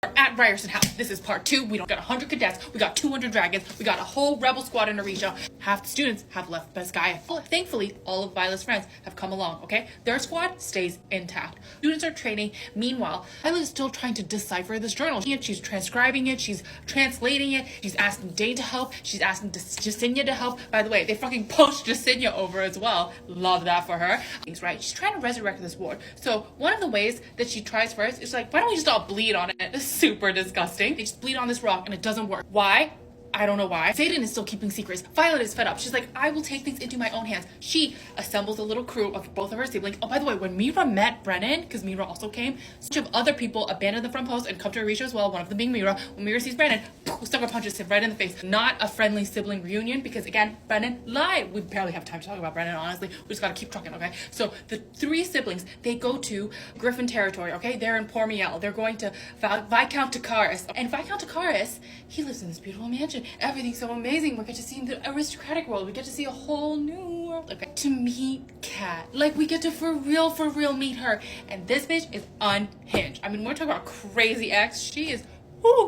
At Ryerson House. This is part 2. We don't got 100 cadets. We got 200 dragons. We got a whole rebel squad in Arisha. Half the students have left Beskaya. Thankfully, all of Violet's friends have come along, okay? Their squad stays intact. Students are training. Meanwhile, Violet is still trying to decipher this journal. She's transcribing it. She's translating it. She's asking Dane to help. She's asking Jacinia to help. By the way, they fucking post Jacinia over as well. Love that for her. Right? She's trying to resurrect this ward. So one of the ways that she tries first is like, why don't we just all bleed on it? It's super disgusting. They just bleed on this rock and it doesn't work. Why? I don't know why. Zayden is still keeping secrets. Violet is fed up. She's like, I will take things into my own hands. She assembles a little crew of both of her siblings. Oh, by the way, when Mira met Brennan, because Mira also came, a bunch of other people abandoned the front post and come to Arisha as well, one of them being Mira. When Mira sees Brennan, sucker punches him right in the face. Not a friendly sibling reunion because, again, Brennan lied. We barely have time to talk about Brennan, honestly. We just gotta keep trucking, okay? So the 3 siblings, they go to Griffin territory, okay? They're in Pormiel. They're going to Viscount Takaris. And Viscount Takaris, he lives in this beautiful mansion. Everything's so amazing. We get to see the aristocratic world. We get to see a whole new world. Okay. To meet Kat. Like, we get to for real meet her. And this bitch is unhinged. I mean, we're talking about crazy ex. She is,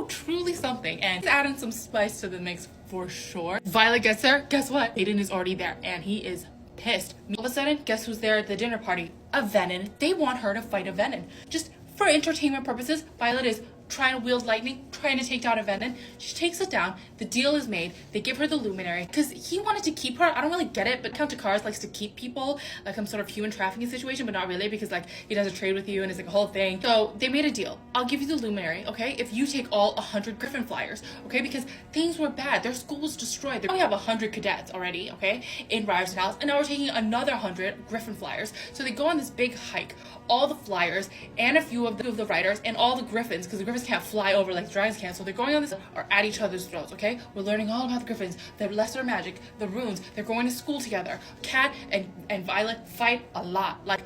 truly something. And he's adding some spice to the mix for sure. Violet gets there. Guess what? Aiden is already there. And he is pissed. All of a sudden, guess who's there at the dinner party? A Venom. They want her to fight a Venom. Just for entertainment purposes, Violet is trying to wield lightning, trying to take down a Venom. She takes it down. The deal is made. They give her the luminary because he wanted to keep her. I don't really get it, but Count Takaris likes to keep people, like some sort of human trafficking situation, but not really because like he does a trade with you and it's like a whole thing. So they made a deal. I'll give you the luminary, okay, if you take all 100 Griffin flyers, okay, because things were bad. Their school was destroyed. We have 100 cadets already, okay, in Ryerson House, and now we're taking another 100 Griffin flyers. So they go on this big hike. All the flyers and a few of the riders and all the Griffins, because the Griffins can't fly over like the dragons can, so they're going on this are at each other's throats, okay? We're learning all about the Griffins, their lesser magic, the runes. They're going to school together. Kat and Violet fight a lot. Like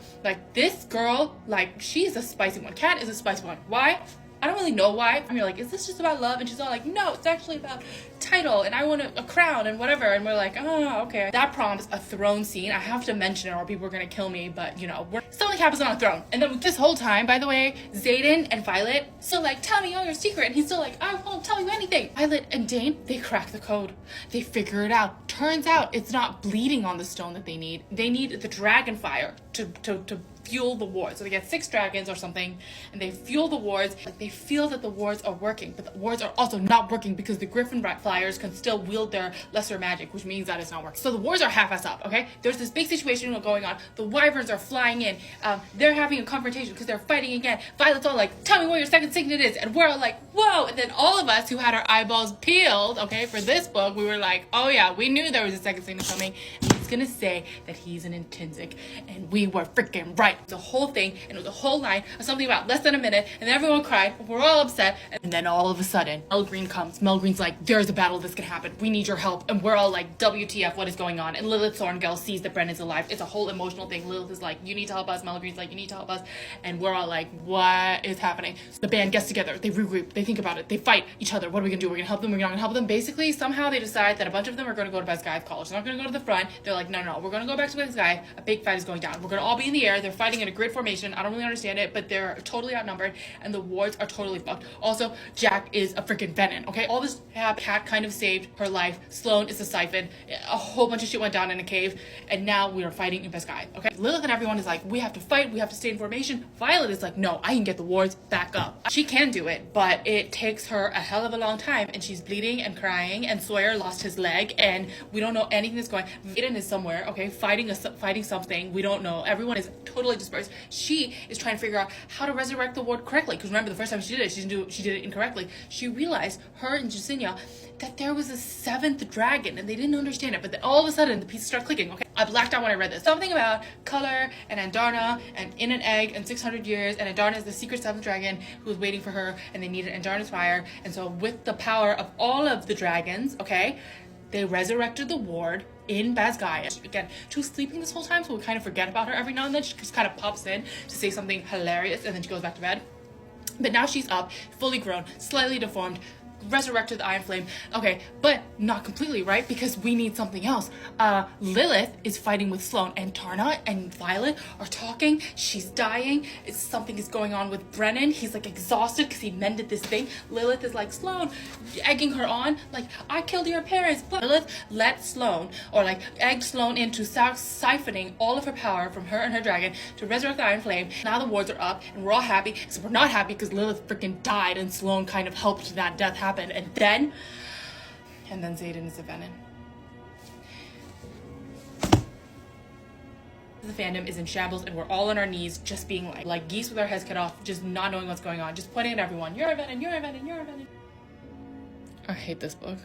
this girl, like she's a spicy one. Kat is a spicy one. Why? I don't really know why. I mean, like, is this just about love? And she's all like, no, it's actually about title and I want a crown and whatever. And we're like, oh, okay. That prompts a throne scene. I have to mention it or people are gonna kill me, but you know, something happens on a throne. And then this whole time, by the way, Zayden and Violet still like, tell me all your secret. And he's still like, I won't tell you anything. Violet and Dane, they crack the code. They figure it out. Turns out it's not bleeding on the stone that they need. They need the dragon fire to fuel the wards. So they get 6 dragons or something and they fuel the wards. Like they feel that the wards are working, but the wards are also not working because the Griffin flyers can still wield their lesser magic, which means that it's not working. So the wards are half-assed up, okay? There's this big situation going on. The wyverns are flying in. They're having a confrontation because they're fighting again. Violet's all like, tell me what your second signet is. And we're all like, whoa. And then all of us who had our eyeballs peeled, okay, for this book, we were like, oh yeah, we knew there was a second signet coming. And he's gonna say that he's an intrinsic. And we were freaking right. The whole thing, and it was a whole line of something about less than a minute, and everyone cried, we're all upset, and then all of a sudden, Mel Green comes. Mel Green's like, there's a battle that's gonna happen. We need your help. And we're all like, WTF, what is going on? And Lilith Thorngale sees that Brennan's alive. It's a whole emotional thing. Lilith is like, you need to help us. Mel Green's like, you need to help us. And we're all like, what is happening? So the band gets together, they regroup, they think about it, they fight each other. What are we gonna do? We're gonna help them, we're not gonna help them. Basically, somehow they decide that a bunch of them are gonna go to Best Guy's college. They're not gonna go to the front. They're like, no, we're gonna go back to Best Guy. A big fight is going down. We're gonna all be in the air. They're fighting in a grid formation. I don't really understand it, but they're totally outnumbered and the wards are totally fucked. Also, Jack is a freaking Venom, okay? All this Kat kind of saved her life. Sloane is a siphon. A whole bunch of shit went down in a cave and now we are fighting in Best Guy, okay? Lilith and everyone is like, we have to fight, we have to stay in formation. Violet is like, no, I can get the wards back up. She can do it, but it takes her a hell of a long time and she's bleeding and crying and Sawyer lost his leg and we don't know anything that's going. Aiden is somewhere, okay, fighting something. We don't know. Everyone is totally dispersed. She is trying to figure out how to resurrect the ward correctly. Because remember, the first time she did it, she did it incorrectly. She realized, her and Jacinia, that there was a 7th dragon and they didn't understand it. But then all of a sudden, the pieces start clicking. Okay, I blacked out when I read this. Something about color and Andarna and in an egg and 600 years. And Andarna is the secret 7th dragon who was waiting for her and they needed Andarna's fire. And so with the power of all of the dragons, okay, they resurrected the ward in Basgaia. Again, she was sleeping this whole time, so we kind of forget about her every now and then. She just kind of pops in to say something hilarious and then she goes back to bed. But now she's up, fully grown, slightly deformed, resurrected the Iron Flame. Okay, but not completely, right? Because we need something else. Lilith is fighting with Sloane, and Tarna and Violet are talking. She's dying. Something is going on with Brennan. He's like exhausted because he mended this thing. Lilith is like, Sloane, egging her on, like, I killed your parents. But Lilith let Sloane, or like egged Sloane into siphoning all of her power from her and her dragon to resurrect the Iron Flame. Now the wards are up and we're all happy, except we're not happy because Lilith freaking died and Sloane kind of helped that death happen. And then Xaden is a venom. The fandom is in shambles and we're all on our knees just being like geese with our heads cut off, just not knowing what's going on, just pointing at everyone. You're a venom, you're a venom, you're a venom. I hate this book.